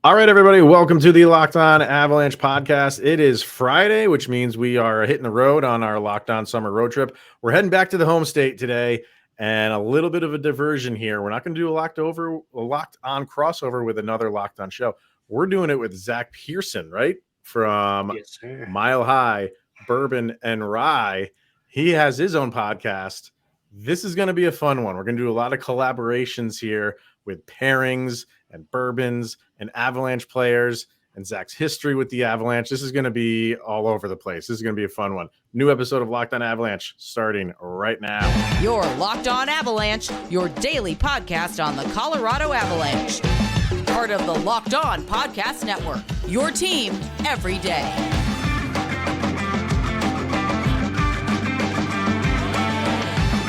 All right, everybody, welcome to the Locked On Avalanche podcast. It is Friday, which means we are hitting the road on our Locked On summer road trip. We're heading back to the home state today, and a little bit of a diversion here. We're not going to do a Locked On crossover with another Locked On show. We're doing it with Zach Pearson, right? From Yes, sir. Mile High Bourbon and Rye. He has his own podcast. This is going to be a fun one. We're going to do a lot of collaborations here with pairings and bourbons and Avalanche players and Zach's history with the Avalanche. This is going to be all over the place. This is going to be a fun one. New episode of Locked On Avalanche starting right now. You're Locked On Avalanche, your daily podcast on the Colorado Avalanche. Part of the Locked On Podcast Network, your team every day.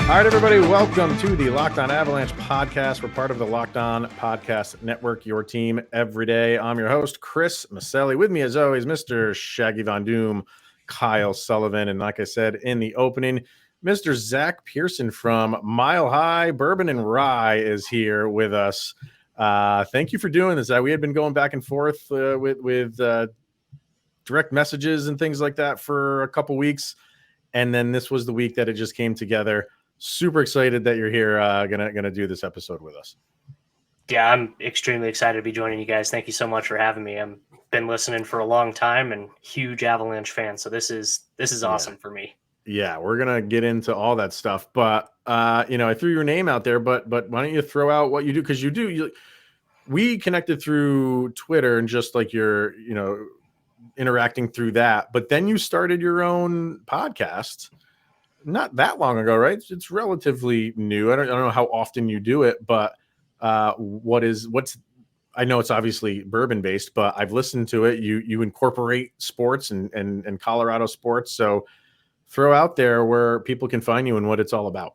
All right, everybody, welcome to the Locked On Avalanche podcast. We're part of the Locked On Podcast Network, your team every day. I'm your host, Chris Maselli. With me, as always, Mr. Shaggy Von Doom, Kyle Sullivan, and like I said in the opening, Mr. Zach Pearson from Mile High Bourbon and Rye is here with us. Thank you for doing this. We had been going back and forth with direct messages and things like that for a couple weeks, and then this was the week that it just came together. Super excited that you're here, gonna do this episode with us. Yeah, I'm extremely excited to be joining you guys. Thank you so much for having me. I've been listening for a long time and huge Avalanche fan, so this is awesome for me. Yeah, we're gonna get into all that stuff, but I threw your name out there, but why don't you throw out what you do? Because we connected through Twitter and just like you're interacting through that, but then you started your own podcast. Not that long ago, right? It's relatively new. I don't know how often you do it, but I know it's obviously bourbon based, but I've listened to it. You incorporate sports and Colorado sports. So throw out there where people can find you and what it's all about.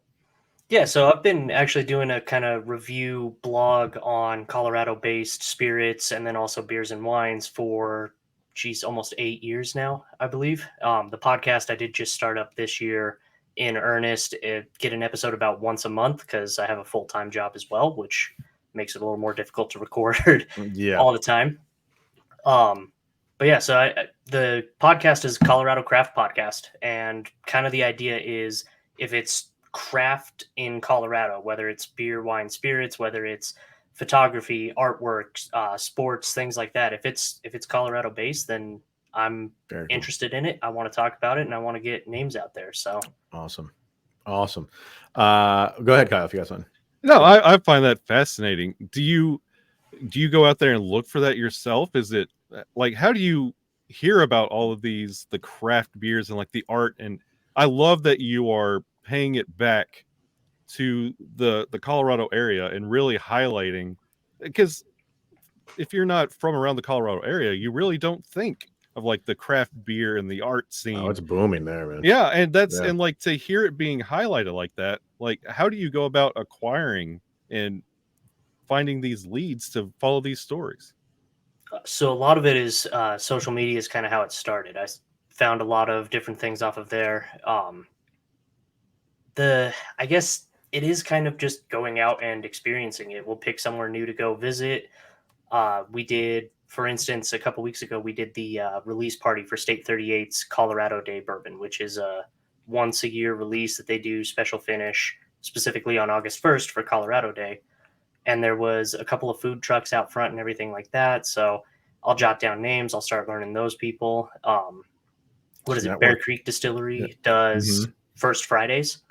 Yeah, so I've been actually doing a kind of review blog on Colorado based spirits and then also beers and wines for almost 8 years now, I believe. The podcast I did just start up this year in earnest, get an episode about once a month because I have a full-time job as well, which makes it a little more difficult to record all the time. But yeah, so the podcast is Colorado Craft Podcast, and kind of the idea is if it's craft in Colorado, whether it's beer, wine, spirits, whether it's photography, artwork, sports, things like that, if it's Colorado based, then I'm interested in it. I want to talk about it and I want to get names out there. So awesome. Go ahead, Kyle, if you got something. No, I find that fascinating. Do you go out there and look for that yourself? Is it like, how do you hear about all of the craft beers and like the art? And I love that you are paying it back to the Colorado area and really highlighting, because if you're not from around the Colorado area, you really don't think of like the craft beer and the art scene. Oh, it's booming there, man. Yeah, and and like to hear it being highlighted like that, like how do you go about acquiring and finding these leads to follow these stories? So a lot of it is social media is kind of how it started. I found a lot of different things off of there. I guess it is kind of just going out and experiencing it. We'll pick somewhere new to go visit. We did, for instance, a couple weeks ago, we did the release party for State 38's Colorado Day Bourbon, which is a once a year release that they do special finish specifically on August 1st for Colorado Day. And there was a couple of food trucks out front and everything like that. So I'll jot down names. I'll start learning those people. Bear Creek Distillery does First Fridays.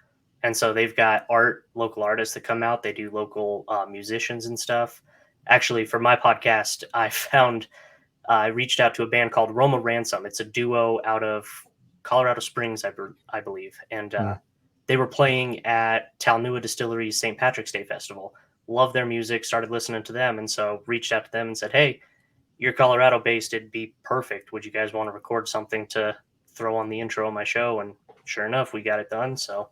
And so they've got local artists that come out. They do local musicians and stuff. Actually, for my podcast, I reached out to a band called Roma Ransom. It's a duo out of Colorado Springs, I believe. And they were playing at Talnua Distillery's St. Patrick's Day Festival. Loved their music, started listening to them. And so reached out to them and said, hey, you're Colorado based. It'd be perfect. Would you guys want to record something to throw on the intro of my show? And sure enough, we got it done. So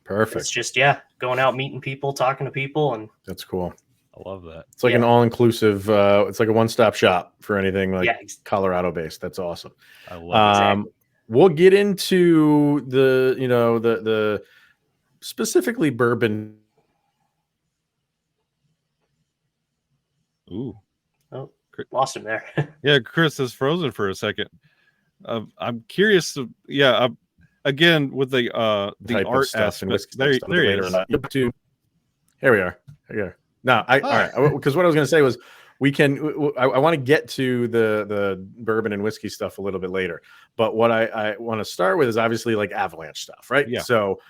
perfect. It's just, going out, meeting people, talking to people. And that's cool. I love that. It's like an all-inclusive, it's like a one-stop shop for anything like Colorado based. That's awesome. I love it. We'll get into the specifically bourbon. Ooh. Oh, lost him there. Yeah, Chris is frozen for a second. I'm curious. Again, with the Type of art stuff and aspect. whiskey There, stuff there he later is. on. Here we are. Here. No, all right. Because what I was going to say was we can. I want to get to the bourbon and whiskey stuff a little bit later. But what I want to start with is obviously like Avalanche stuff, right? Yeah. So,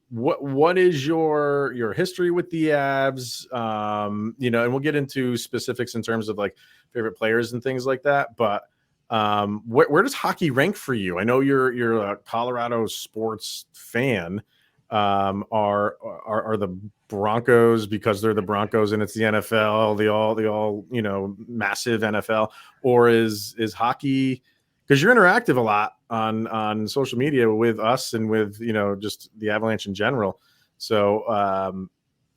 what is your history with the Avs? And we'll get into specifics in terms of like favorite players and things like that. But where does hockey rank for you? I know you're a Colorado sports fan. Are the Broncos, because they're the Broncos and it's the NFL, the all massive NFL, or is hockey, because you're interactive a lot on social media with us and with just the Avalanche in general. So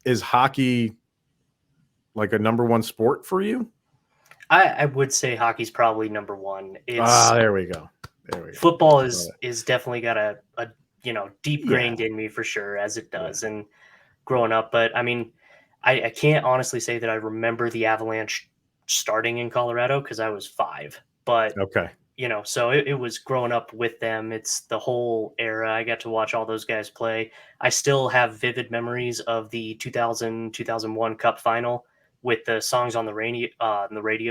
is hockey like a number one sport for you? I would say hockey's probably number one. There we go. Football is definitely got a deep grained in me for sure, as it does. And growing up, but I mean, I can't honestly say that I remember the Avalanche starting in Colorado because I was 5. But Okay. So it was growing up with them. It's the whole era. I got to watch all those guys play. I still have vivid memories of the 2001 Cup final with the songs on the radio.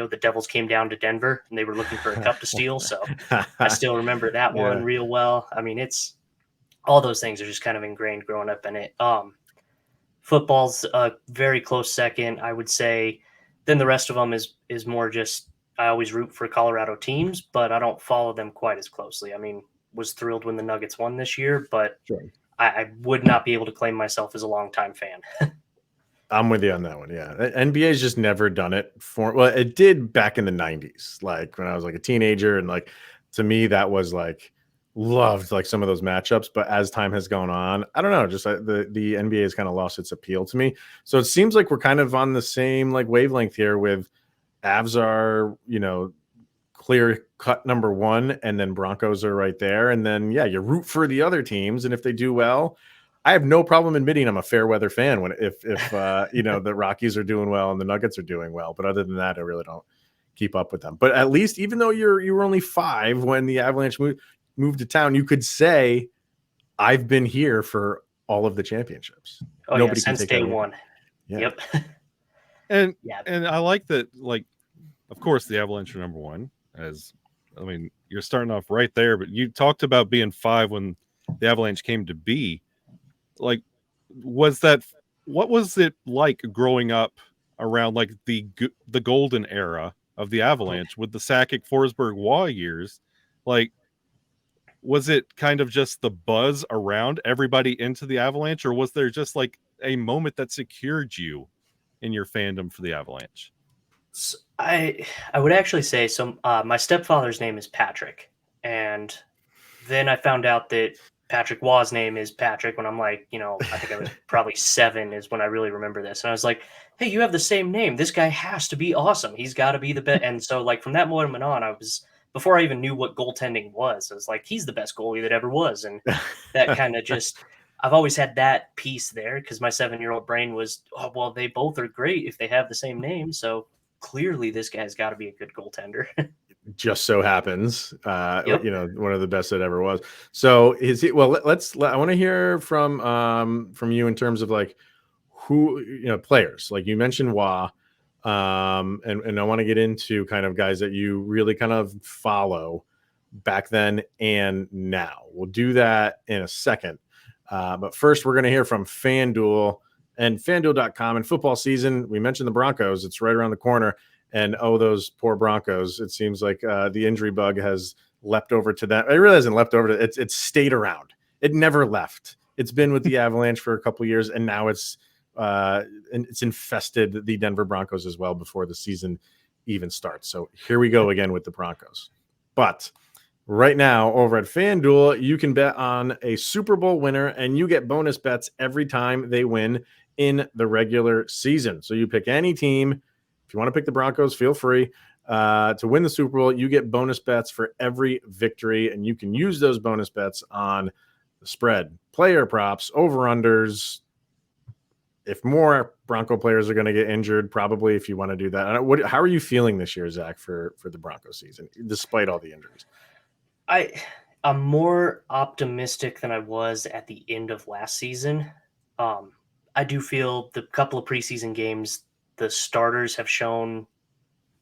The Devils came down to Denver and they were looking for a cup to steal. So I still remember that one real well. I mean, it's all those things are just kind of ingrained growing up in it. Football's a very close second, I would say. Then the rest of them is more just, I always root for Colorado teams, but I don't follow them quite as closely. I mean, was thrilled when the Nuggets won this year, but I would not be able to claim myself as a longtime fan. I'm with you on that one. Yeah. NBA's just never done it it did back in the 90s, like when I was like a teenager, and like to me that was like loved like some of those matchups, but as time has gone on, I don't know, just the NBA has kind of lost its appeal to me. So it seems like we're kind of on the same like wavelength here with Avs are, clear cut number one, and then Broncos are right there. And then, you root for the other teams. And if they do well, I have no problem admitting I'm a fair weather fan if the Rockies are doing well and the Nuggets are doing well. But other than that, I really don't keep up with them. But at least, even though you were only 5 when the Avalanche moved to town, you could say I've been here for all of the championships. Nobody since day one. Yeah. Yep. And I like that, like, of course, the Avalanche are number one. You're starting off right there, but you talked about being 5 when the Avalanche came to be. Like, what was it like growing up around like the golden era of the Avalanche with the Sakic, Forsberg, Waugh years? Like, was it kind of just the buzz around everybody into the Avalanche, or was there just like a moment that secured you in your fandom for the Avalanche? I would actually say so. My stepfather's name is Patrick, and then I found out that Patrick Waugh's name is Patrick when I'm like, I think I was probably 7 is when I really remember this. And I was like, hey, you have the same name. This guy has to be awesome. He's got to be the best. And so like from that moment on, before I even knew what goaltending was, I was like, he's the best goalie that ever was. And that kind of just, I've always had that piece there because my 7-year-old brain was, oh, well, they both are great if they have the same name. So clearly this guy's got to be a good goaltender. Just so happens, Yep. one of the best that ever was. So is it? Well, I want to hear from you in terms of like who players. Like you mentioned Waugh, and I want to get into kind of guys that you really kind of follow back then and now. We'll do that in a second, but first we're going to hear from FanDuel and FanDuel.com. And football season, we mentioned the Broncos. It's right around the corner. And those poor Broncos! It seems like the injury bug has leapt over to them. It really hasn't leapt over to it's stayed around. It never left. It's been with the Avalanche for a couple of years, and now it's infested the Denver Broncos as well before the season even starts. So here we go again with the Broncos. But right now over at FanDuel, you can bet on a Super Bowl winner, and you get bonus bets every time they win in the regular season. So you pick any team. If you want to pick the Broncos, feel free to win the Super Bowl. You get bonus bets for every victory, and you can use those bonus bets on the spread, player props, over-unders, if more Bronco players are going to get injured, probably if you want to do that. How are you feeling this year, Zach, for the Bronco season, despite all the injuries? I'm more optimistic than I was at the end of last season. I do feel the couple of preseason games, the starters have shown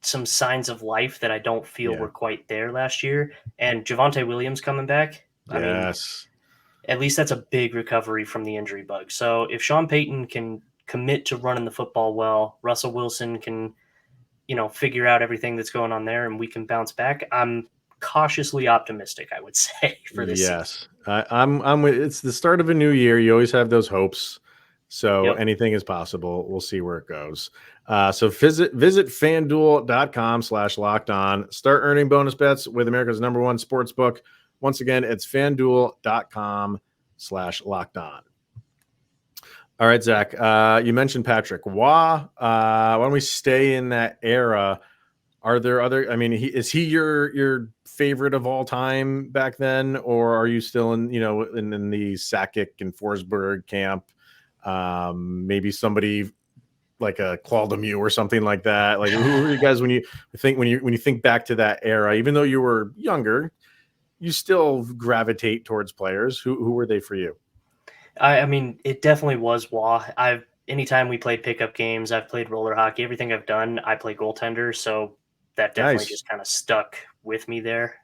some signs of life that I don't feel were quite there last year. And Javonte Williams coming back, I mean, at least that's a big recovery from the injury bug. So if Sean Payton can commit to running the football well, Russell Wilson can, figure out everything that's going on there and we can bounce back, I'm cautiously optimistic, I would say, for this season. I'm it's the start of a new year. You always have those hopes. So anything is possible. We'll see where it goes. So visit fanduel.com/lockedon. Start earning bonus bets with America's #1 sports book. Once again, it's fanduel.com/lockedon. All right, Zach, you mentioned Patrick Waugh. Why don't we stay in that era? Are there other, is he your favorite of all time back then? Or are you still in the Sakic and Forsberg camp? Maybe somebody like a Claude Lemieux or something like that. Like, who are you guys when you think back to that era? Even though you were younger, you still gravitate towards players. Who were they for you? I mean, it definitely was Waugh. Anytime we played pickup games, I've played roller hockey. Everything I've done, I play goaltender, so that definitely just kind of stuck with me there.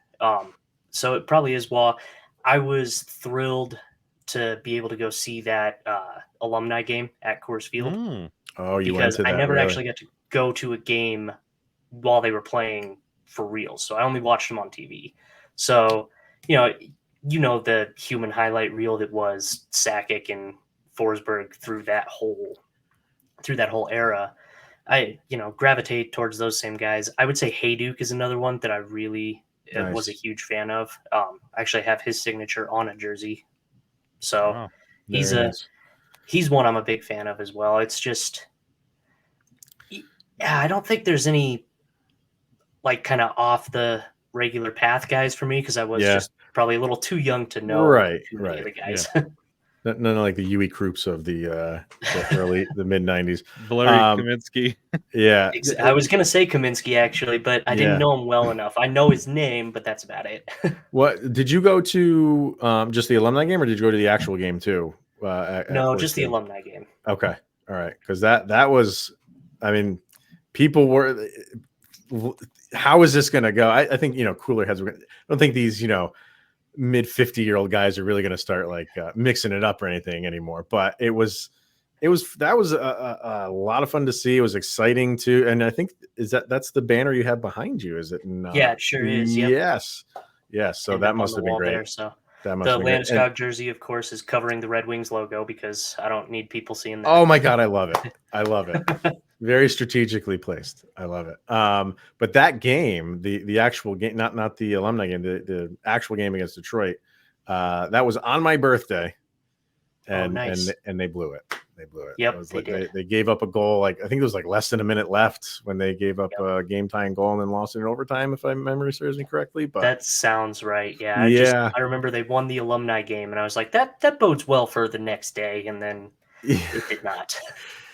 So it probably is Waugh. I was thrilled to be able to go see that alumni game at Coors Field. Oh, you went to that? I never actually got to go to a game while they were playing for real. So I only watched them on TV. So, the human highlight reel that was Sakic and Forsberg through that whole era. I gravitate towards those same guys. I would say Hayduk is another one that I really was a huge fan of. I actually have his signature on a jersey. So he's one I'm a big fan of as well. It's just, I don't think there's any like kind of off the regular path guys for me because I was just probably a little too young to know too many of the guys. None of like the Huey Krupps of the mid 90s. Valeri Kaminsky. I was gonna say Kaminsky actually, but I didn't know him well enough. I know his name, but that's about it. What did you go to? Just the alumni game, or did you go to the actual game too? No, just the alumni game. Okay, all right, because that was, people were. How is this going to go? I think cooler heads. I don't think these mid 50-year-old guys are really going to start like mixing it up or anything anymore. But that was a lot of fun to see. It was exciting too, and I think that's the banner you have behind you. Is it? Yeah, it sure is. Yep. Yes. So that must have been great. There, so. The Landeskog jersey, of course, is covering the Red Wings logo because I don't need people seeing that. Oh my God, I love it. Very strategically placed. I love it. But that game, the actual game, not the alumni game, the actual game against Detroit, that was on my birthday, and nice. and they blew it. Yep, they gave up a goal. Like I think it was like less than a minute left when they gave up a game tying goal and then lost it in overtime, if my memory serves me correctly. But that sounds right. Yeah. I remember they won the alumni game, and I was like, that bodes well for the next day, and then it did not.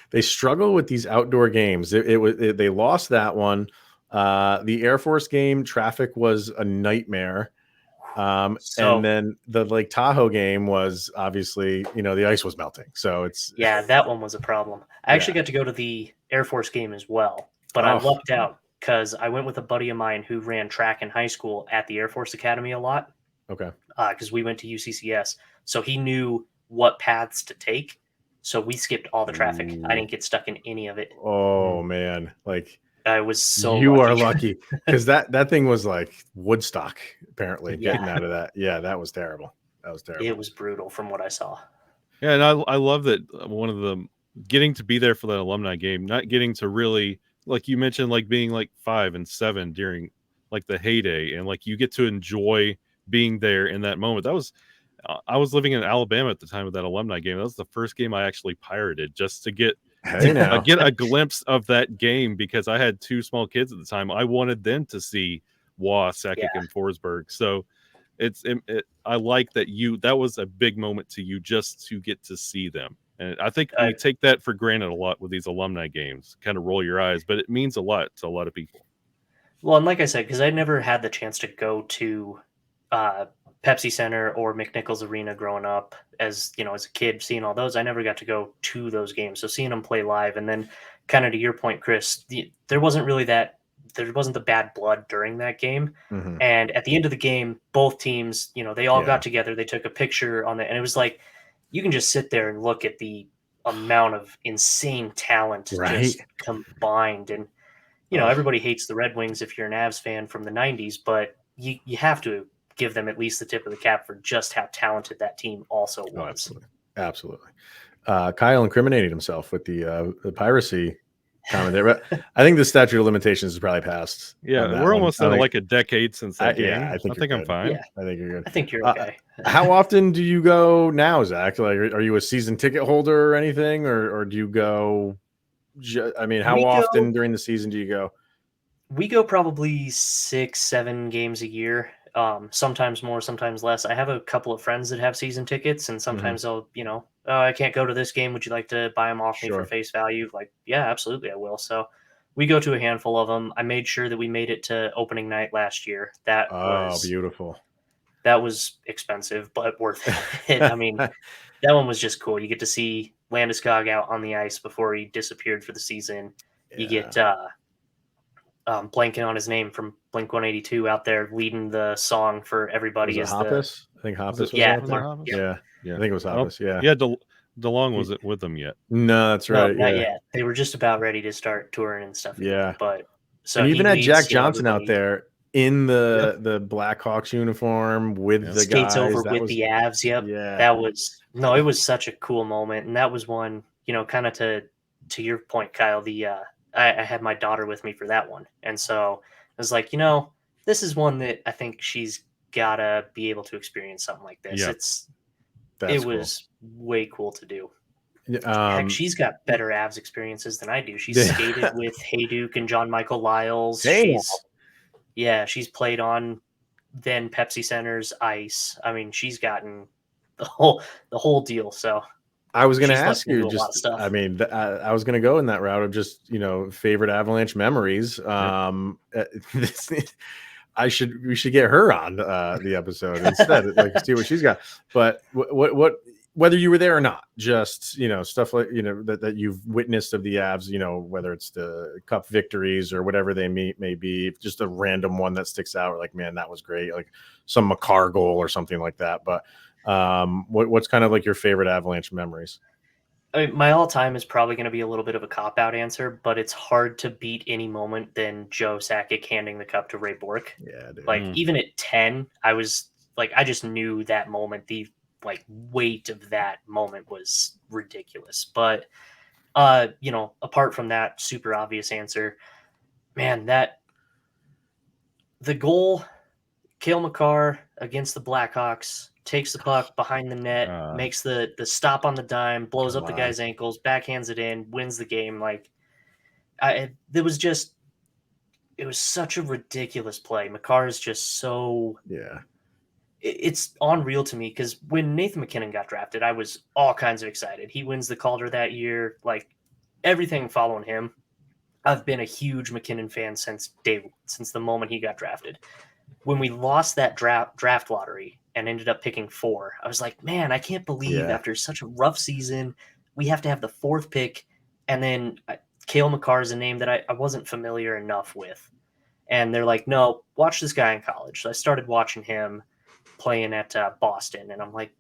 They struggle with these outdoor games. They lost that one. The Air Force game, traffic was a nightmare. And then the Lake Tahoe game was obviously, the ice was melting. So that one was a problem. I actually got to go to the Air Force game as well, but I lucked out because I went with a buddy of mine who ran track in high school at the Air Force Academy a lot. Okay. Because we went to UCCS. So he knew what paths to take. So we skipped all the traffic. I didn't get stuck in any of it. Oh man. Like I was so you lucky. are lucky because that thing was like Woodstock apparently getting out of that. Yeah, that was terrible. It was brutal from what I saw. Yeah, and I love that one of the getting to be there for that alumni game, not getting to really, like you mentioned, like being like 5 and 7 during like the heyday, and like you get to enjoy being there in that moment. That was I was living in Alabama at the time of that alumni game. That was the first game I actually pirated just to get a glimpse of that game because I had 2 small kids at the time. I wanted them to see Waugh, Sakic, and Forsberg. So I like that that was a big moment to you just to get to see them. And I think we take that for granted a lot with these alumni games. Kind of roll your eyes, but it means a lot to a lot of people. Well, and like I said, because I never had the chance to go to Pepsi Center or McNichols Arena growing up, as a kid, seeing all those, I never got to go to those games. So seeing them play live, and then kind of to your point, Chris, there wasn't the bad blood during that game. Mhm. And at the end of the game, both teams, they all got together, they took a picture on it, and it was like you can just sit there and look at the amount of insane talent just combined. And everybody hates the Red Wings if you're an Avs fan from the 90s, but you have to give them at least the tip of the cap for just how talented that team also was. Absolutely. Kyle incriminated himself with the piracy comment there, but I think the statute of limitations is probably passed. Yeah, we're almost at like a decade since that game. I think I'm fine. Yeah. I think you're good. I think you're okay. How often do you go now, Zach? Like, are you a season ticket holder or anything, or do you go? How often during the season do you go? We go probably 6-7 games a year. Sometimes more, sometimes less. I have a couple of friends that have season tickets, and sometimes they'll, I can't go to this game. Would you like to buy them off me for face value? Like, yeah, absolutely, I will. So we go to a handful of them. I made sure that we made it to opening night last year. That was beautiful. That was expensive, but worth it. I mean, that one was just cool. You get to see Landeskog out on the ice before he disappeared for the season. Yeah. You get blanking on his name from Blink-182 out there leading the song for everybody. Was it Hoppus? I think Hoppus was yeah, out there. Yeah, I think it was Hoppus. Yeah, DeLong wasn't with them yet. No, that's right. No, not yet. They were just about ready to start touring and stuff. Yeah, but so and even had Jack Johnson out there in the Blackhawks uniform with the skates guys. over with the Avs. Yep. Yeah, it was such a cool moment, and that was one. Kind of to your point, Kyle. I had my daughter with me for that one. And so I was like, this is one that I think she's got to be able to experience something like this. Yeah. It was way cool to do. Heck, she's got better Avs experiences than I do. She's skated with Hayduke and John Michael Lyles. She's played on then Pepsi Center's ice. I mean, she's gotten the whole deal. So I was going to ask you just, I was going to go in that route of just, favorite Avalanche memories. We should get her on the episode instead, like see what she's got. But what, whether you were there or not, just, stuff like, that you've witnessed of the Avs, whether it's the cup victories or whatever they may be, just a random one that sticks out, like, man, that was great. Like some Makar goal or something like that. But what's kind of like your favorite Avalanche memories? I mean, my all-time is probably going to be a little bit of a cop-out answer, but it's hard to beat any moment than Joe Sakic handing the cup to Ray Bourque. Yeah, dude. Like even at 10, I was like, I just knew that moment, the weight of that moment was ridiculous. But apart from that super obvious answer, man, the goal, Cale Makar against the Blackhawks, takes the puck behind the net, makes the stop on the dime, blows up the guy's ankles, backhands it in, wins the game. It was such a ridiculous play. Makar is just so it's unreal to me, because when Nathan MacKinnon got drafted, I was all kinds of excited. He wins the Calder that year, like everything following him. I've been a huge MacKinnon fan since the moment he got drafted. When we lost that draft lottery and ended up picking 4, I was like, man, I can't believe after such a rough season, we have to have the 4th pick. And then Cale Makar is a name that I wasn't familiar enough with. And they're like, no, watch this guy in college. So I started watching him playing at Boston. And I'm like,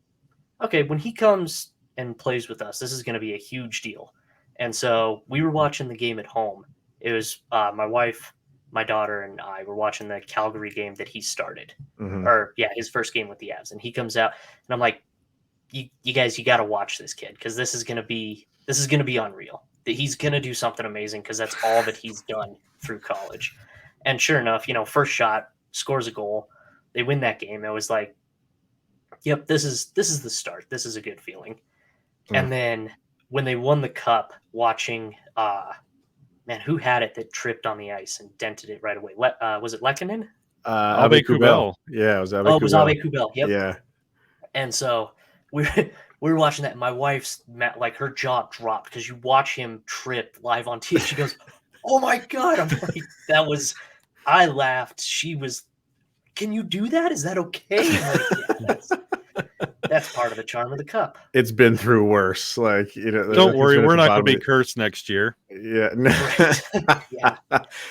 okay, when he comes and plays with us, this is going to be a huge deal. And so we were watching the game at home. It was my wife, my daughter, and I were watching the Calgary game that he started, his first game with the Avs. And he comes out, and I'm like, you guys, you got to watch this kid, because this is going to be unreal. That he's going to do something amazing, because that's all that he's done through college. And sure enough, first shot, scores a goal. They win that game. It was like, yep, this is the start. This is a good feeling. And then when they won the cup, watching man, who had it that tripped on the ice and dented it right away? Was it Lehkonen? Abe Kubel. Yeah, it was Abe Kubel. Oh, it was Abe Kubel. Yep. Yeah. And so we were watching that. And my wife's like her jaw dropped because you watch him trip live on TV. She goes, "Oh my God." I'm like, I laughed. She was, "Can you do that? Is that okay?" I'm like, yeah, that's part of the charm of the cup. It's been through worse. Like, Don't he's worry, been at we're the not going to bottom be of cursed next year. Yeah. Right. Yeah.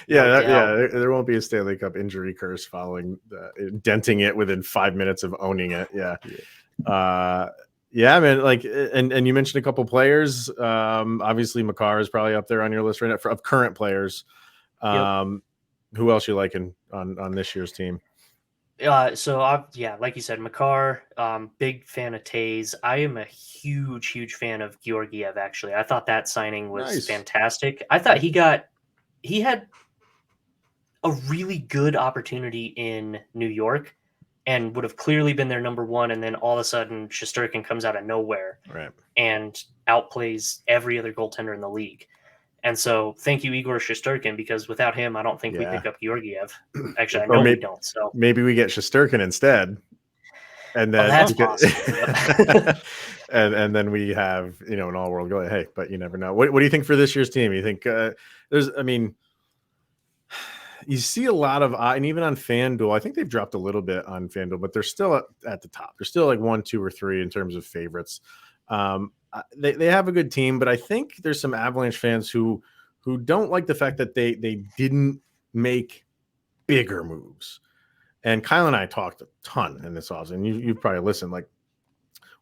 Yeah. doubt. There won't be a Stanley Cup injury curse following denting it within 5 minutes of owning it. Yeah. Yeah, man. Like, and you mentioned a couple players. Obviously, Makar is probably up there on your list right now of current players. Who else you liking on this year's team? So like you said, Makar, big fan of Taze. I am a huge fan of Georgiev. Actually, I thought that signing was fantastic. I thought he had a really good opportunity in New York and would have clearly been their number one. And then all of a sudden, Shesterkin comes out of nowhere and outplays every other goaltender in the league. And so thank you, Igor Shesterkin, because without him, I don't think we pick up Georgiev. Actually, I know we don't. So maybe we get Shesterkin instead. And then that's possible. and then we have, an all world goalie. Hey, but you never know. What do you think for this year's team? You think you see a lot of, and even on FanDuel, I think they've dropped a little bit on FanDuel, but they're still at the top. They're still like 1, 2, or 3 in terms of favorites. They have a good team, but I think there's some Avalanche fans who don't like the fact that they didn't make bigger moves. And Kyle and I talked a ton in this offseason. You've probably listened. Like,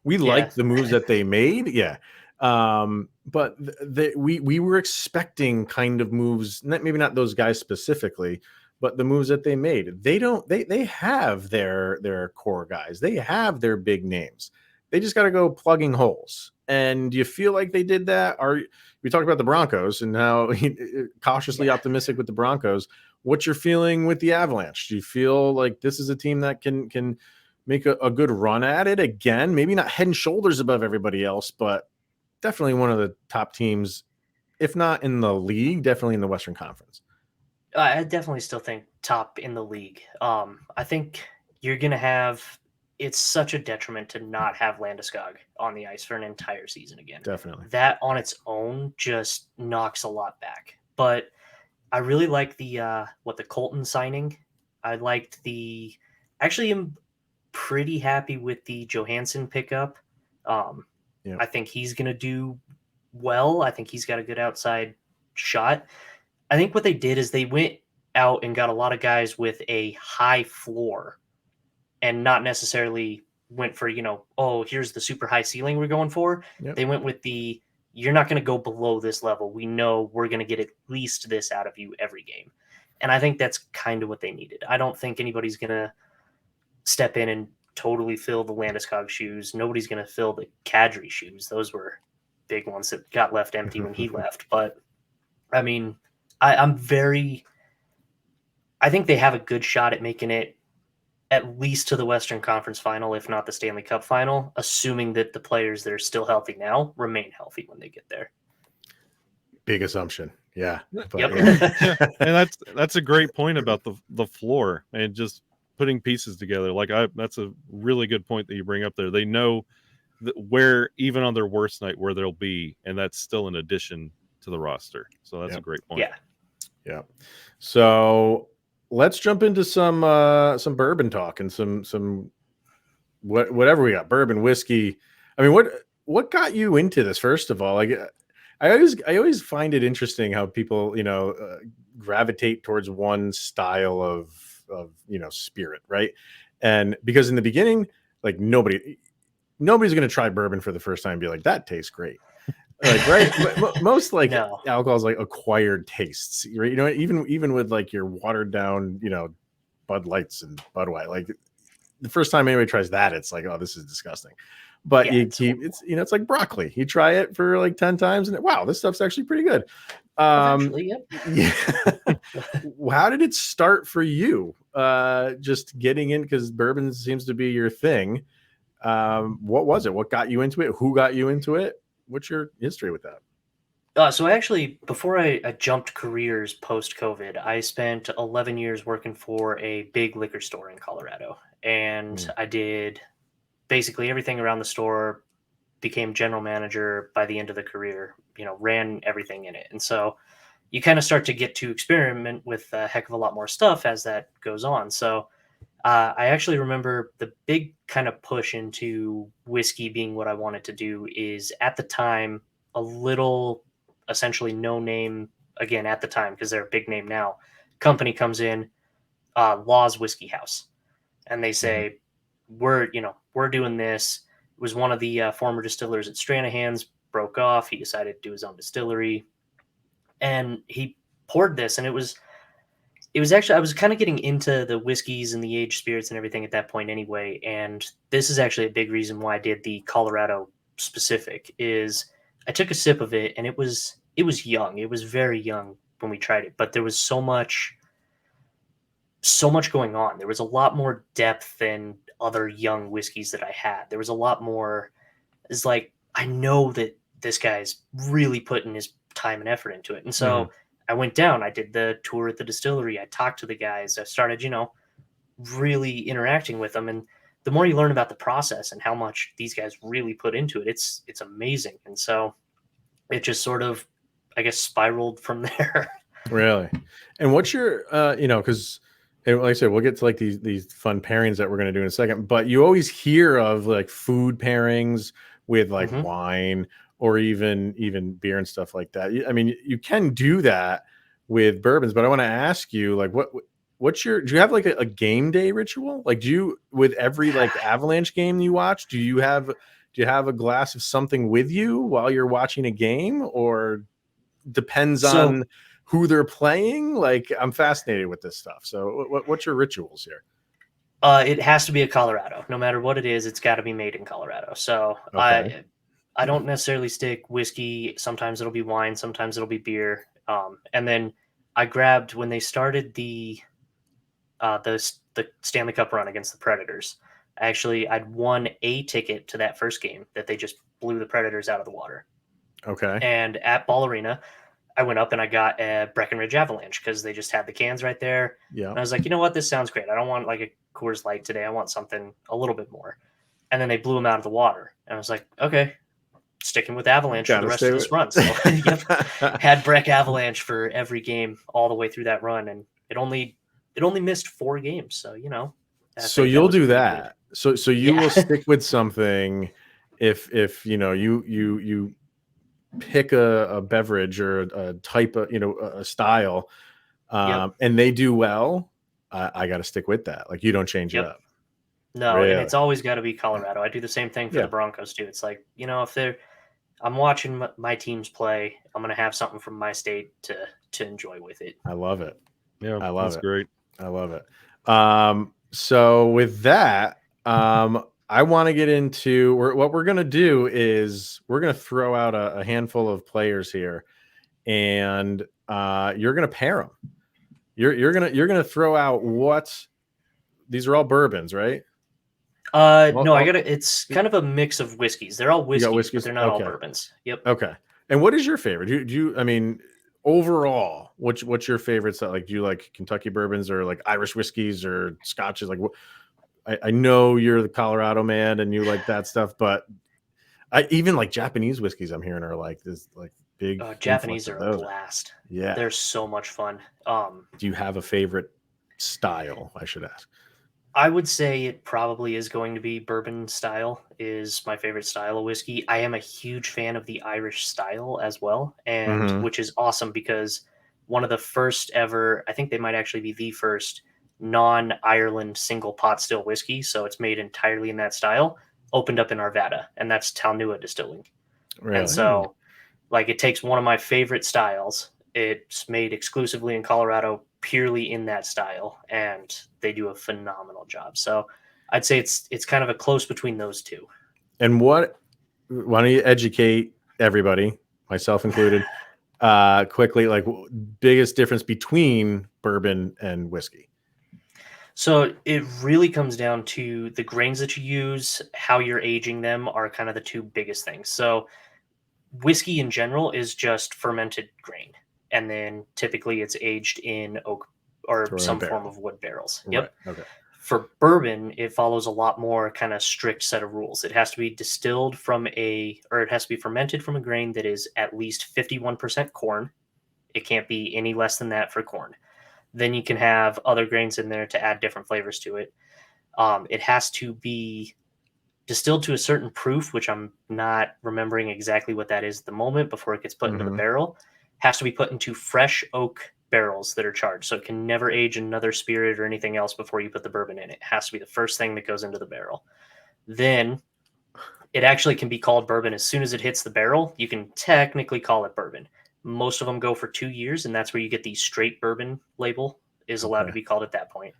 we liked the moves that they made. Yeah. But we were expecting kind of moves, maybe not those guys specifically, but the moves that they made. They have their core guys. They have their big names. They just got to go plugging holes. And do you feel like they did that? We talked about the Broncos and how cautiously optimistic with the Broncos. What's your feeling with the Avalanche? Do you feel like this is a team that can make a good run at it again? Maybe not head and shoulders above everybody else, but definitely one of the top teams, if not in the league, definitely in the Western Conference. I definitely still think top in the league. I think you're going to have – it's such a detriment to not have Landeskog on the ice for an entire season again. Definitely. That on its own just knocks a lot back. But I really like the Colton signing. I liked actually am pretty happy with the Johansson pickup. I think he's going to do well. I think he's got a good outside shot. I think what they did is they went out and got a lot of guys with a high floor and not necessarily went for, here's the super high ceiling we're going for. Yep. They went with you're not going to go below this level. We know we're going to get at least this out of you every game. And I think that's kind of what they needed. I don't think anybody's going to step in and totally fill the Landeskog shoes. Nobody's going to fill the Kadri shoes. Those were big ones that got left empty when he left. But I mean, I think they have a good shot at making it at least to the Western Conference final, if not the Stanley Cup final, assuming that the players that are still healthy now remain healthy when they get there. Big assumption. Yeah. But, yep. And that's a great point about the floor and just putting pieces together. Like that's a really good point that you bring up there. They know where, even on their worst night, where they'll be, and that's still an addition to the roster. So that's a great point. Yeah. So let's jump into some bourbon talk and some whatever we got. Bourbon, whiskey. I mean, what got you into this? First of all, like I always find it interesting how people gravitate towards one style of spirit, right? And because in the beginning, like nobody's going to try bourbon for the first time and be like, that tastes great. Like, right. Most alcohol is like acquired tastes, right? Even with like your watered down, Bud Lights and Budweiser, like the first time anybody tries that, it's like, oh, this is disgusting. But it's like broccoli. You try it for like 10 times and wow, this stuff's actually pretty good. Eventually, yeah. How did it start for you? Just getting in, because bourbon seems to be your thing. What was it? What got you into it? Who got you into it? What's your history with that? So actually, before I jumped careers post-COVID, I spent 11 years working for a big liquor store in Colorado. And I did basically everything around the store, became general manager by the end of the career, ran everything in it. And so you kind of start to get to experiment with a heck of a lot more stuff as that goes on. So I actually remember the big kind of push into whiskey being what I wanted to do is at the time a little essentially no name, again at the time because they're a big name now, company comes in, Law's Whiskey House, and they say we're doing this. It was one of the former distillers at Stranahan's, broke off. He decided to do his own distillery, and he poured this, and it was actually, I was kind of getting into the whiskeys and the aged spirits and everything at that point anyway. And this is actually a big reason why I did the Colorado specific is I took a sip of it, and it was young. It was very young when we tried it, but there was so much going on. There was a lot more depth than other young whiskeys that I had. There was a lot more. It's like, I know that this guy's really putting his time and effort into it. And so I went down, I did the tour at the distillery. I talked to the guys. I started, really interacting with them. And the more you learn about the process and how much these guys really put into it, it's amazing. And so it just sort of, I guess, spiraled from there. Really? And what's your, because like I said, we'll get to like these fun pairings that we're going to do in a second, but you always hear of like food pairings with like wine or even beer and stuff like that. I mean, you can do that with bourbons, but I want to ask you, like, do you have like a game day ritual? Like, with every like Avalanche game you watch, do you have a glass of something with you while you're watching a game, or depends on who they're playing? Like, I'm fascinated with this stuff. So what's your rituals here? It has to be a Colorado. No matter what it is, it's got to be made in Colorado. So okay. I don't necessarily stick whiskey. Sometimes it'll be wine. Sometimes it'll be beer. And then I grabbed, when they started the Stanley Cup run against the Predators, I'd won a ticket to that first game that they just blew the Predators out of the water. Okay. And at Ball Arena, I went up and I got a Breckenridge Avalanche because they just had the cans right there. Yeah. And I was like, you know what? This sounds great. I don't want like a Coors Light today. I want something a little bit more. And then they blew them out of the water. And I was like, okay, sticking with Avalanche for the rest of this run. So had Breck Avalanche for every game all the way through that run. And it only missed 4 games. So, so you'll do that. Good. So you will stick with something if you pick a beverage or a type of, a style, and they do well, I got to stick with that. Like, you don't change it up. No, really? And it's always got to be Colorado. I do the same thing for the Broncos too. It's like, if I'm watching my teams play, I'm going to have something from my state to enjoy with it. I love it. Yeah, I love it. Great. I love it. So with that, I want to get into what we're going to do is we're going to throw out a handful of players here, and you're going to pair them. You're going to throw out these are all bourbons, right? No, it's kind of a mix of whiskeys. They're all whiskeys, but they're not all bourbons. Yep. Okay. And what is your favorite? Do you, I mean, overall, what's your favorite stuff? Like, do you like Kentucky bourbons or like Irish whiskeys or scotches? Like, I know you're the Colorado man and you like that stuff, but I even like Japanese whiskeys I'm hearing are like this, like big. Japanese are a blast. Yeah. They're so much fun. Do you have a favorite style, I should ask? I would say it probably is going to be bourbon style is my favorite style of whiskey. I am a huge fan of the Irish style as well, and which is awesome because one of the first ever, I think they might actually be the first non-Ireland single pot still whiskey, so it's made entirely in that style, opened up in Arvada, and that's Talnua Distilling. Really? And so, like, it takes one of my favorite styles. It's made exclusively in Colorado, purely in that style, and they do a phenomenal job. So I'd say it's kind of a close between those two. And why don't you educate everybody, myself included, quickly, like biggest difference between bourbon and whiskey? So it really comes down to the grains that you use, how you're aging them are kind of the two biggest things. So whiskey in general is just fermented grain. And then typically it's aged in oak or some form of wood barrels. Yep. Right. Okay. For bourbon, it follows a lot more kind of strict set of rules. It has to be distilled from it has to be fermented from a grain that is at least 51% corn. It can't be any less than that for corn. Then you can have other grains in there to add different flavors to it. It has to be distilled to a certain proof, which I'm not remembering exactly what that is at the moment before it gets put into the barrel. Has to be put into fresh oak barrels that are charged. So it can never age another spirit or anything else before you put the bourbon in. It has to be the first thing that goes into the barrel. Then it actually can be called bourbon as soon as it hits the barrel. You can technically call it bourbon. Most of them go for 2 years, and that's where you get the straight bourbon label is allowed to be called at that point.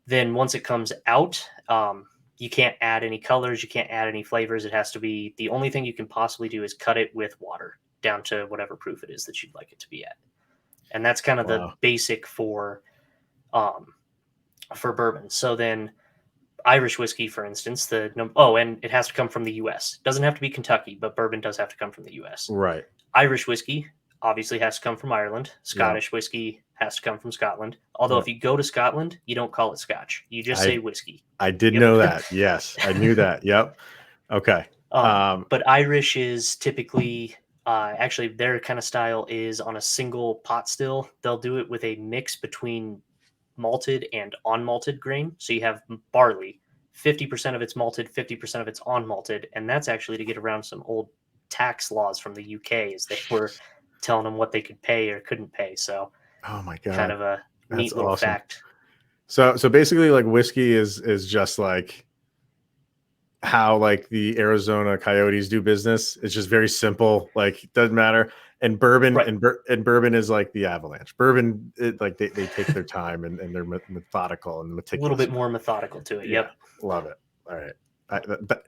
Then once it comes out, you can't add any colors. You can't add any flavors. It has to be, the only thing you can possibly do is cut it with water down to whatever proof it is that you'd like it to be at. And that's kind of the basic for bourbon. So then Irish whiskey, for instance, and it has to come from the U.S. Doesn't have to be Kentucky, but bourbon does have to come from the U.S. Right. Irish whiskey obviously has to come from Ireland. Scottish whiskey has to come from Scotland. Although if you go to Scotland, you don't call it Scotch. You just say whiskey. I did know that. Yes, I knew that. Yep. Okay. But Irish is typically, actually their kind of style is on a single pot still. They'll do it with a mix between malted and unmalted grain. So you have barley, 50% of it's malted, 50% of it's unmalted. And that's actually to get around some old tax laws from the UK as they were telling them what they could pay or couldn't pay. So oh my God, kind of a neat little fact. So basically like whiskey is just like how like the Arizona Coyotes do business. It's just very simple. Like it doesn't matter. And bourbon and bourbon is like the Avalanche. Bourbon, like they take their time and they're methodical and meticulous. A little bit more methodical to it. Yep. Love it. All right.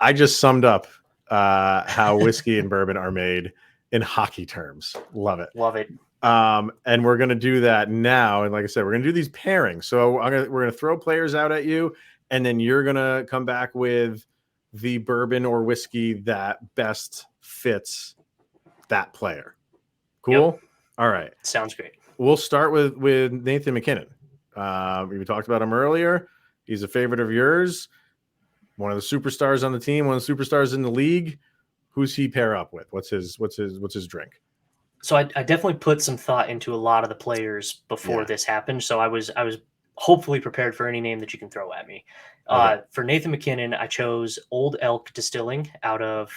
I just summed up how whiskey and bourbon are made in hockey terms. Love it. Love it. And we're going to do that now. And like I said, we're going to do these pairings. So we're going to throw players out at you, and then you're going to come back with the bourbon or whiskey that best fits that player. Cool. Yep. All right. Sounds great. We'll start with Nathan MacKinnon. We talked about him earlier. He's a favorite of yours. One of the superstars on the team, one of the superstars in the league. Who's he pair up with? What's his drink? So I definitely put some thought into a lot of the players before this happened. So I was hopefully prepared for any name that you can throw at me. Okay. For Nathan MacKinnon, I chose Old Elk Distilling out of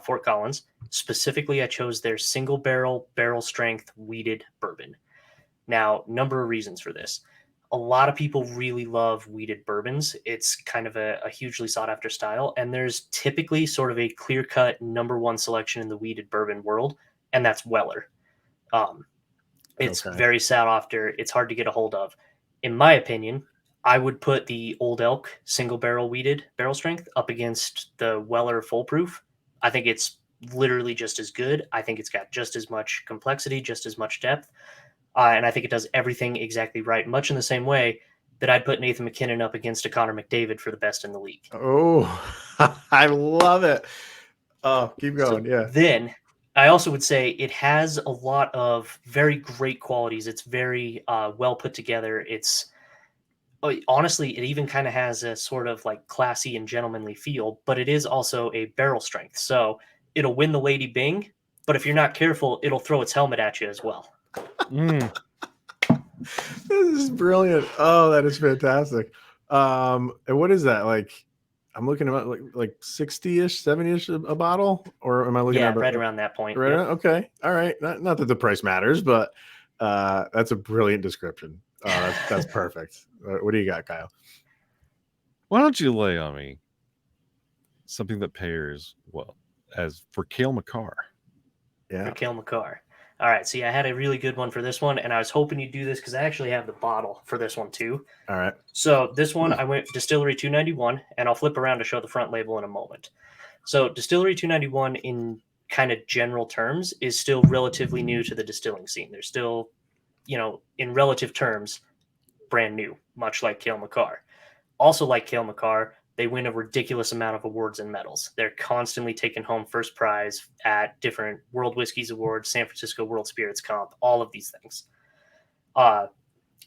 Fort Collins. Specifically, I chose their single barrel strength wheated bourbon. Now, number of reasons for this. A lot of people really love wheated bourbons. It's kind of a hugely sought after style. And there's typically sort of a clear cut number one selection in the wheated bourbon world. And that's Weller. It's very sought after. It's hard to get a hold of. In my opinion, I would put the Old Elk single barrel wheated barrel strength up against the Weller full proof. I think it's literally just as good. I think it's got just as much complexity, just as much depth. And I think it does everything exactly right, much in the same way that I'd put Nathan MacKinnon up against a Connor McDavid for the best in the league. Oh, I love it. Oh, keep going. So then I also would say it has a lot of very great qualities. It's very well put together. It's honestly, it even kind of has a sort of like classy and gentlemanly feel, but it is also a barrel strength. So it'll win the Lady Bing, but if you're not careful, it'll throw its helmet at you as well. This is brilliant. Oh, that is fantastic. And what is that like? I'm looking at like 60-ish, 70-ish a bottle, or am I looking at right around that point? Right. Yep. Okay. All right. Not that the price matters, but that's a brilliant description. That's perfect. What do you got, Kyle? Why don't you lay on me something that pairs well as for Cale Makar? Yeah. For Cale Makar. All right. See, I had a really good one for this one, and I was hoping you'd do this because I actually have the bottle for this one too. All right. So this one, I went Distillery 291, and I'll flip around to show the front label in a moment. So Distillery 291 in kind of general terms is still relatively new to the distilling scene. They're still, in relative terms, brand new, much like Cale Makar. Also like Cale Makar, they win a ridiculous amount of awards and medals. They're constantly taking home first prize at different World Whiskeys Awards, San Francisco World Spirits Comp, all of these things.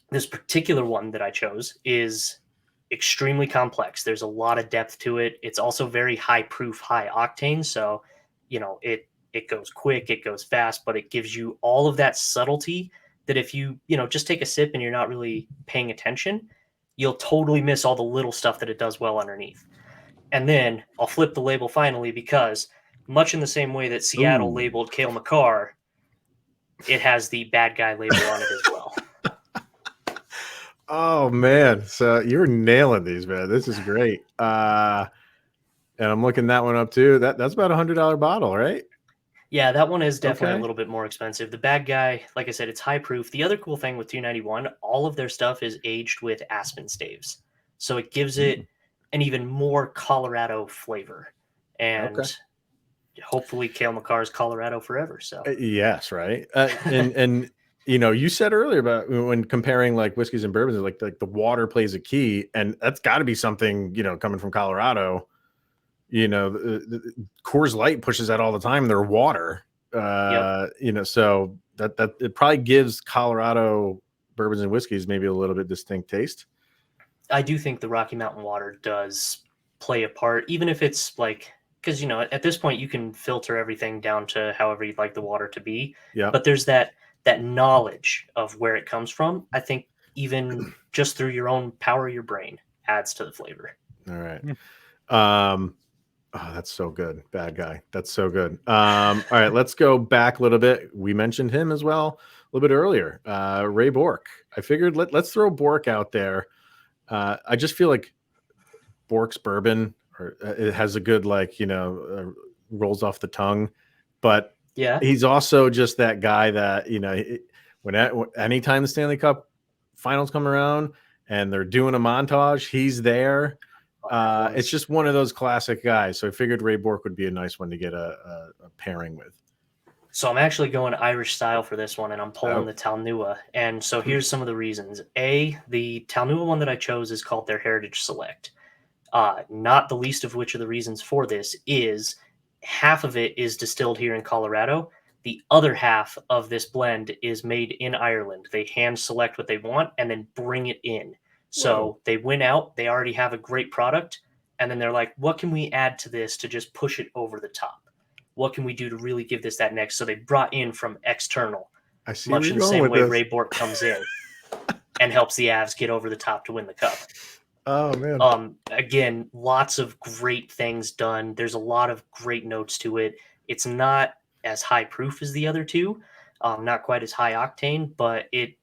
This particular one that I chose is extremely complex. There's a lot of depth to it. It's also very high proof, high octane. So, it goes quick, it goes fast, but it gives you all of that subtlety that if you just take a sip and you're not really paying attention, you'll totally miss all the little stuff that it does well underneath. And then I'll flip the label finally, because much in the same way that Seattle labeled Cale Makar, it has the bad guy label on it as well. Oh man, so you're nailing these, man. This is great. And I'm looking that one up too. That's about $100 bottle, right? Yeah, that one is definitely Okay. a little bit more expensive. The bad guy, like I said, it's high proof. The other cool thing with 291, all of their stuff is aged with aspen staves, so it gives it an even more Colorado flavor. And Okay. hopefully Cale Makar's Colorado forever. So Yes, right. And you said earlier about when comparing like whiskeys and bourbons, like the water plays a key, and that's got to be something coming from Colorado. The Coors Light pushes that all the time. They're water, so that it probably gives Colorado bourbons and whiskeys maybe a little bit distinct taste. I do think the Rocky Mountain water does play a part, even if it's like, because at this point you can filter everything down to however you'd like the water to be. Yeah. But there's that knowledge of where it comes from. I think even just through your own power of your brain adds to the flavor. All right. Oh, that's so good. Bad guy. That's so good. All right, let's go back a little bit. We mentioned him as well a little bit earlier. Ray Bork. I figured let's throw Bork out there. I just feel like Bork's bourbon, or it has a good rolls off the tongue, but Yeah, he's also just that guy that anytime the Stanley Cup finals come around and they're doing a montage, he's there. It's just one of those classic guys. So I figured Ray Bork would be a nice one to get a pairing with. So I'm actually going Irish style for this one, and I'm pulling the Talnua. And so here's some of the reasons. The Talnua one that I chose is called their Heritage Select. Not the least of which of the reasons for this is half of it is distilled here in Colorado. The other half of this blend is made in Ireland. They hand select what they want and then bring it in. So they went out, they already have a great product, and then they're like, what can we add to this to just push it over the top? What can we do to really give this that next? So they brought in from external, I see much in the same way Ray Bork comes in and helps the Avs get over the top to win the cup. Oh man. Again, lots of great things done. There's a lot of great notes to it. It's not as high proof as the other two, not quite as high octane, but it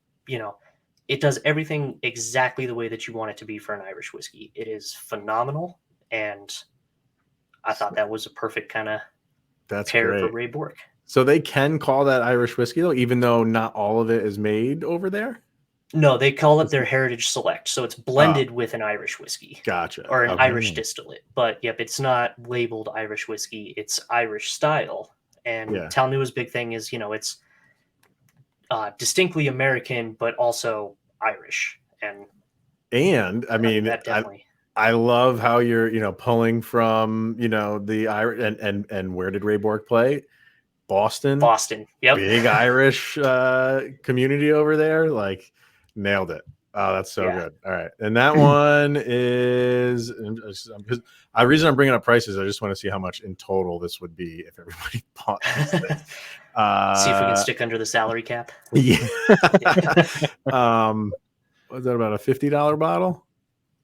does everything exactly the way that you want it to be for an Irish whiskey. It is phenomenal, and I thought that was a perfect kind of pair great for Ray Bork. So they can call that Irish whiskey though, even though not all of it is made over there? No, they call it their Heritage Select, so it's blended with an Irish whiskey. Gotcha. Or an Irish distillate. But yep, it's not labeled Irish whiskey. It's Irish style. And Talnua's big thing is, it's distinctly American, but also Irish. And I mean, that definitely. I love how you're pulling from the Irish and where did Ray Bork play? Boston. Yep. Big Irish community over there. Like, nailed it. Oh, that's so good. All right, and that one is the reason I'm bringing up prices. I just want to see how much in total this would be if everybody bought this thing. See if we can stick under the salary cap. Yeah. Was that about a $50 bottle?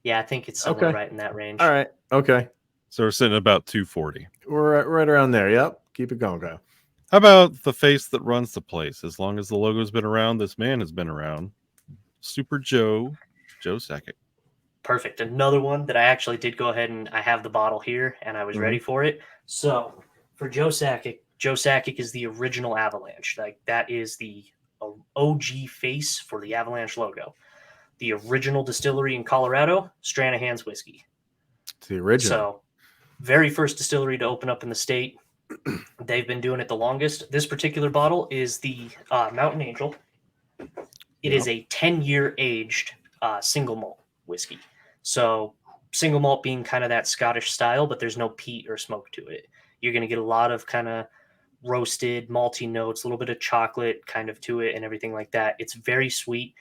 Yeah, I think it's somewhere right in that range. All right. Okay. So we're sitting at about $240. We're right around there. Yep. Keep it going, Kyle. How about the face that runs the place? As long as the logo's been around, this man has been around. Super Joe Sakic. Perfect. Another one that I actually did go ahead and I have the bottle here and I was ready for it. So for Joe Sakic is the original Avalanche. Like, that is the OG face for the Avalanche logo. The original distillery in Colorado, Stranahan's whiskey. It's the original. So very first distillery to open up in the state. They've been doing it the longest. This particular bottle is the Mountain Angel. It is a 10-year aged single malt whiskey. So single malt being kind of that Scottish style, but there's no peat or smoke to it. You're going to get a lot of kind of roasted malty notes, a little bit of chocolate kind of to it and everything like that. It's very sweet.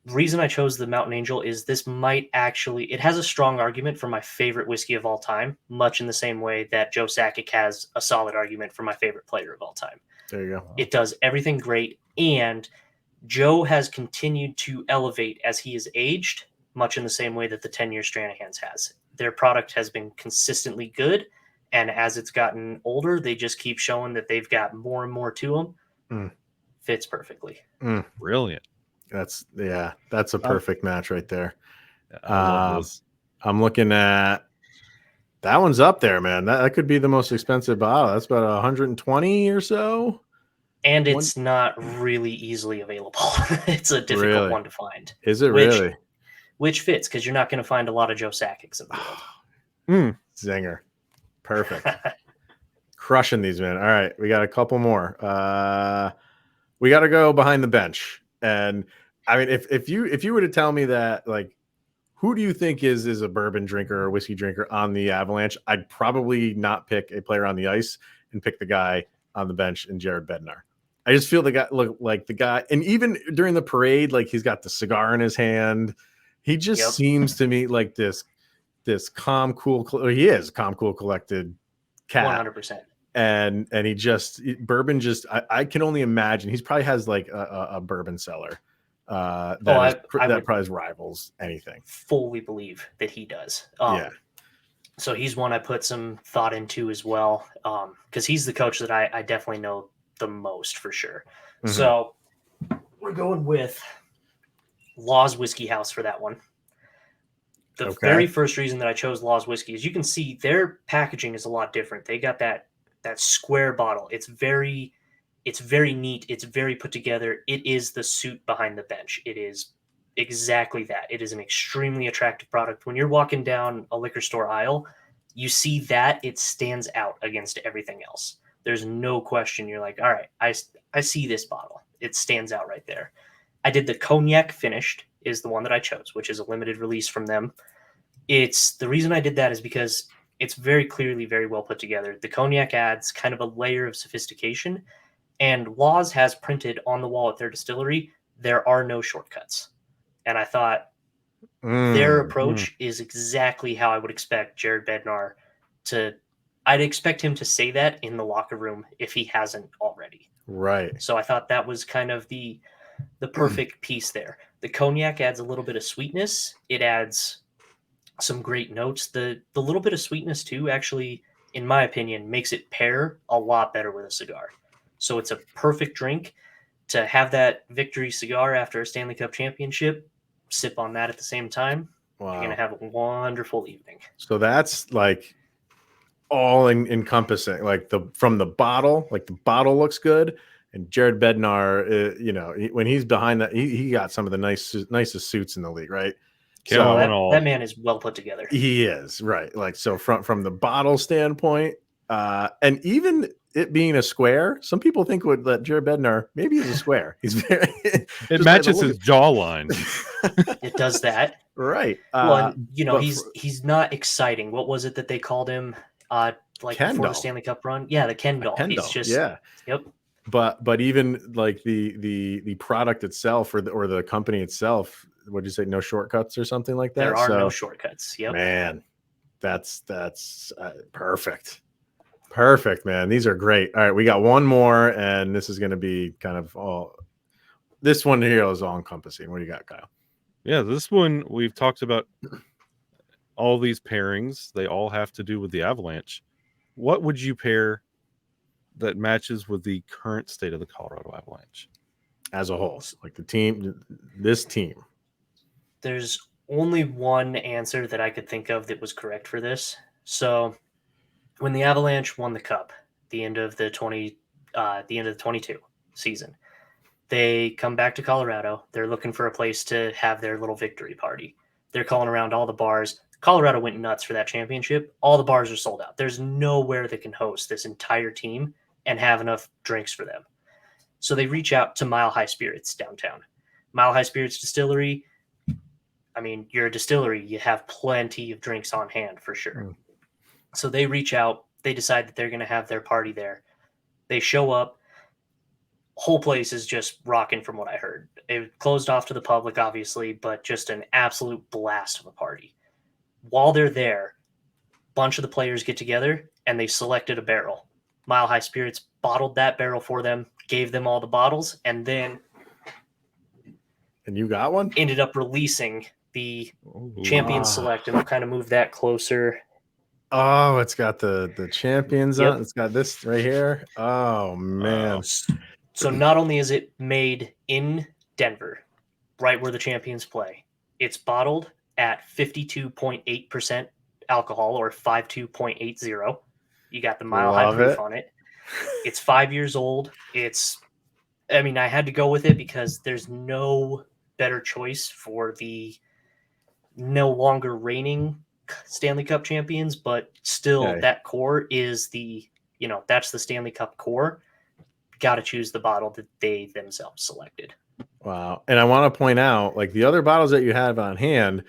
reason I chose the Mountain Angel is this might actually, it has a strong argument for my favorite whiskey of all time, much in the same way that Joe Sakic has a solid argument for my favorite player of all time. There you go. It does everything great, and Joe has continued to elevate as he has aged, much in the same way that the 10-year Stranahan's has. Their product has been consistently good, and as it's gotten older, they just keep showing that they've got more and more to them. Fits perfectly. Brilliant. That's a perfect match right there. I love this. I'm looking at that one's up there, man. That could be the most expensive bottle. That's about 120 or so. And it's not really easily available. It's a difficult one to find. Is it really? Which fits, because you're not going to find a lot of Joe Sakics in the world. Zinger. Perfect. Crushing these, man. All right, we got a couple more. We got to go behind the bench. And I mean, if you were to tell me that, like, who do you think is a bourbon drinker or whiskey drinker on the Avalanche, I'd probably not pick a player on the ice and pick the guy on the bench in Jared Bednar. I just feel the guy look like the guy, and even during the parade, like he's got the cigar in his hand. He just seems to me like this calm, cool. He is calm, cool, collected cat. 100%. And bourbon just I can only imagine he's probably has like a bourbon cellar that probably rivals anything. Fully believe that he does. So he's one I put some thought into as well, because he's the coach that I definitely know the most for sure. So we're going with Law's Whiskey House for that one. The very first reason that I chose Law's Whiskey is you can see their packaging is a lot different. They got that square bottle. It's very neat. It's very put together. It is the suit behind the bench. It is exactly that. It is an extremely attractive product. When you're walking down a liquor store aisle, you see that it stands out against everything else. There's no question. You're like, all right, I see this bottle. It stands out right there. I did the cognac finished is the one that I chose, which is a limited release from them. It's the reason I did that is because it's very clearly very well put together. The cognac adds kind of a layer of sophistication, and Laws has printed on the wall at their distillery, there are no shortcuts. And I thought their approach is exactly how I would expect Jared Bednar to. I'd expect him to say that in the locker room if he hasn't already. Right. So I thought that was kind of the perfect piece there. The cognac adds a little bit of sweetness. It adds some great notes. The little bit of sweetness too, actually, in my opinion, makes it pair a lot better with a cigar. So it's a perfect drink to have that victory cigar after a Stanley Cup championship, sip on that at the same time. Wow. You're going to have a wonderful evening. So that's like all encompassing, like from the bottle, like the bottle looks good. And Jared Bednar, when he's behind that, he got some of the nicest suits in the league, right? So that man is well put together. He is, right. Like, so from the bottle standpoint, and even it being a square, some people think that Jared Bednar maybe is a square. He's very it matches his jawline. It does that, right? Well, he's not exciting. What was it that they called him? Like Ken before doll. the Stanley Cup run? Yeah, the Ken doll. He's just Yep. But even like the product itself or the company itself, what'd you say? No shortcuts or something like that. There are no shortcuts. Yep. Man, that's perfect. Perfect, man. These are great. All right, we got one more, and this is going to be kind of all. This one here is all encompassing. What do you got, Kyle? Yeah, this one we've talked about. All these pairings, they all have to do with the Avalanche. What would you pair that matches with the current state of the Colorado Avalanche as a whole? Like this team. There's only one answer that I could think of that was correct for this. So when the Avalanche won the Cup, the end of the 22 season, they come back to Colorado. They're looking for a place to have their little victory party. They're calling around all the bars. Colorado went nuts for that championship. All the bars are sold out. There's nowhere that can host this entire team and have enough drinks for them. So they reach out to Mile High Spirits downtown. Mile High Spirits Distillery. I mean, you're a distillery. You have plenty of drinks on hand for sure. So they reach out. They decide that they're going to have their party there. They show up. whole place is just rocking from what I heard. It closed off to the public, obviously, but just an absolute blast of a party. While they're there, a bunch of the players get together and they selected a barrel. Mile High Spirits bottled that barrel for them, gave them all the bottles, and then you got one? ended up releasing the Ooh. Champion Select, and we'll kind of move that closer. Oh, it's got the champions Yep. on. It's got this right here. Oh man. So not only is it made in Denver, right where the Champions play, it's bottled at 52.8% alcohol, or 52.80. You got the Mile High Love proof it. on it. It's 5 years old. I mean, I had to go with it because there's no better choice for the no longer reigning Stanley Cup champions, but still Okay. that core is that's the Stanley Cup core. Got to choose the bottle that they themselves selected. Wow. And I want to point out, like, the other bottles that you have on hand,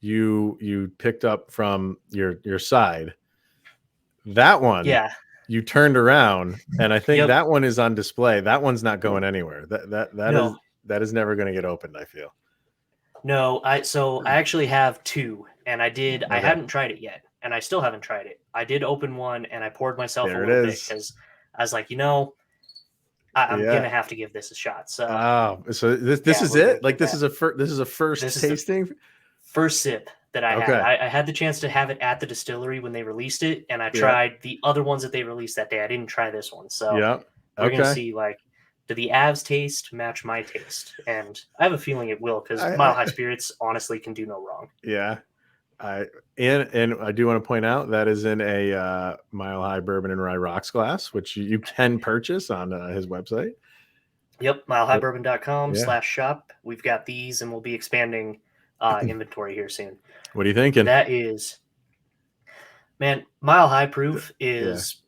you picked up from your side. That one, Yeah. you turned around, and I think Yep. that one is on display. That one's not going anywhere. No. That is never going to get opened, I feel. No, I actually have two, and I Okay. hadn't tried it yet, and I still haven't tried it. I did open one, and I poured myself There a it little bit is. because I was like, I'm Yeah. gonna have to give this a shot. So Oh, so this Yeah, is we're gonna it? Like, do this is a first This is the- tasting? first sip that I Okay. had. I had the chance to have it at the distillery when they released it, and I Yeah. tried the other ones that they released that day. I didn't try this one, so Yeah. we're gonna Okay. see, like, do the Avs taste match my taste? And I have a feeling it will, because I- Mile High Spirits honestly can do no wrong. Yeah. And I do want to point out that is in a Mile High Bourbon and Rye Rocks glass, which you can purchase on his website. Yep, milehighbourbon.com/shop. We've got these, and we'll be expanding inventory here soon. What are you thinking? That is, man, Mile High proof is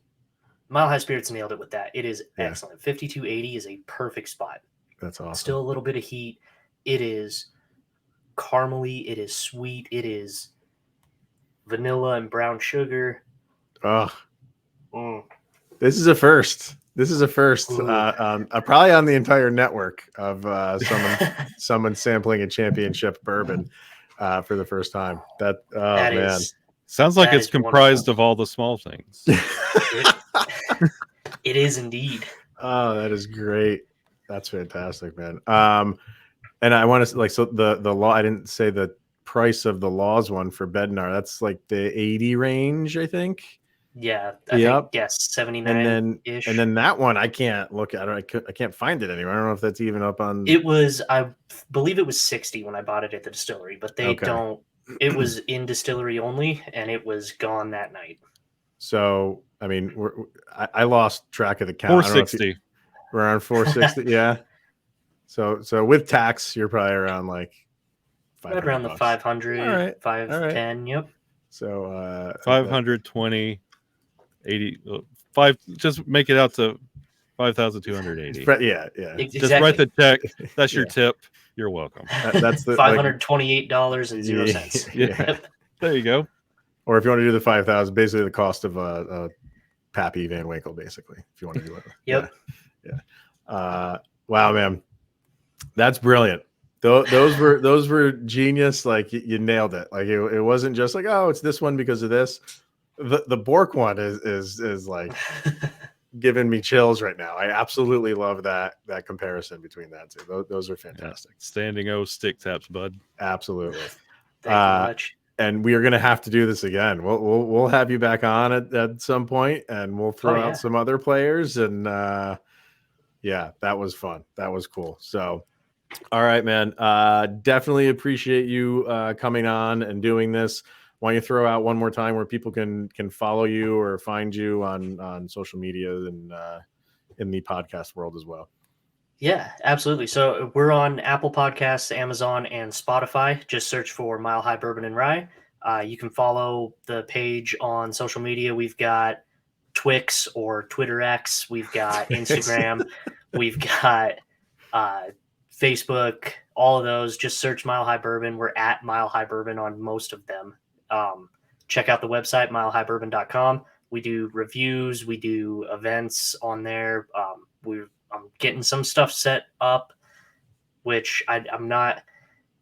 Mile High Spirits nailed it with that. It is Yeah. excellent. 5280 is a perfect spot. That's awesome. Still a little bit of heat. It is caramely. It is sweet. It is vanilla and brown sugar. Oh, Mm. this is a first. This is a first. Ooh. Probably on the entire network of someone sampling a championship bourbon for the first time. That That man. is- Sounds like That it's is comprised wonderful. of all the small things. It is indeed. Oh, that is great. That's fantastic, man. And I want to like, so the law, I didn't say the price of the Laws one for Bednar. That's like the 80 range, I think. Yeah, I Yep. think, yes, 79 And then ish. that one, I can't look at it. I can't find it anywhere. I don't know if that's even up on. It was, I believe it was 60 when I bought it at the distillery, but they Okay. don't. It was in distillery only, and it was gone that night. So, I mean, I lost track of the count. I don't know if 460. we're around 460. Yeah. So with tax, you're probably around like Right around the $500. 500, All right. 510. Yep. So 520, 80, 5. Just make it out to 5,280. yeah. Exactly. Just write the check. That's your Yeah. tip. You're welcome. That's the $528.00. Yeah. Yep. There you go. Or if you want to do the 5,000, basically the cost of a Pappy Van Winkle, basically. If you want to do it. Yep. Yeah. Wow, man, that's brilliant. Those were genius. Like you nailed it. Like it wasn't just like, oh, it's this one because of this. The Bork one is like giving me chills right now. I absolutely love that comparison between that two. Those are fantastic. Standing O stick taps, bud. Absolutely. Thank you much. And we are going to have to do this again. We'll have you back on at some point, and we'll throw yeah. out some other players. And yeah, that was fun. That was cool. So, all right, man. Definitely appreciate you coming on and doing this. Why don't you throw out one more time where people can follow you or find you on social media and in the podcast world as well? Yeah, absolutely. So we're on Apple Podcasts, Amazon, and Spotify. Just search for Mile High Bourbon and Rye. You can follow the page on social media. We've got Twix or Twitter X. We've got Instagram. We've got Facebook. All of those. Just search Mile High Bourbon. We're at Mile High Bourbon on most of them. Check out the website, milehighbourbon.com. We do reviews. We do events on there. We're getting some stuff set up, which I'm not.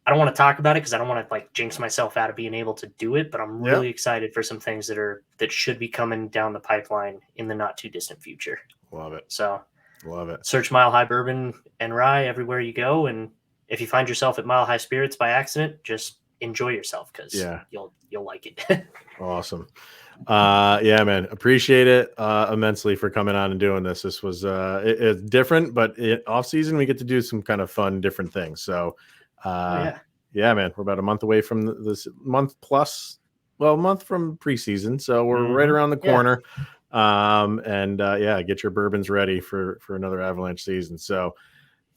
I don't want to talk about it because I don't want to like jinx myself out of being able to do it. But I'm really excited for some things that should be coming down the pipeline in the not too distant future. Love it. So Love it. search Mile High Bourbon and Rye everywhere you go, and if you find yourself at Mile High Spirits by accident, just enjoy yourself because you'll like it. Awesome. Yeah, man, appreciate it immensely for coming on and doing this. This was it's different, but off season we get to do some kind of fun, different things. So yeah, man, we're about a month away from this month a month from preseason, so we're right around the corner. Get your bourbons ready for another Avalanche season. So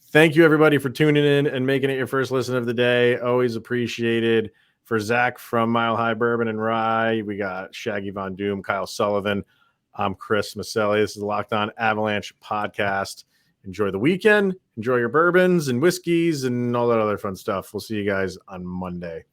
thank you everybody for tuning in and making it your first listen of the day. Always appreciated. For Zach from Mile High Bourbon and Rye, we got Shaggy Von Doom, Kyle Sullivan. I'm Chris Maselli. This is the Locked On Avalanche podcast. Enjoy the weekend. Enjoy your bourbons and whiskeys and all that other fun stuff. We'll see you guys on Monday.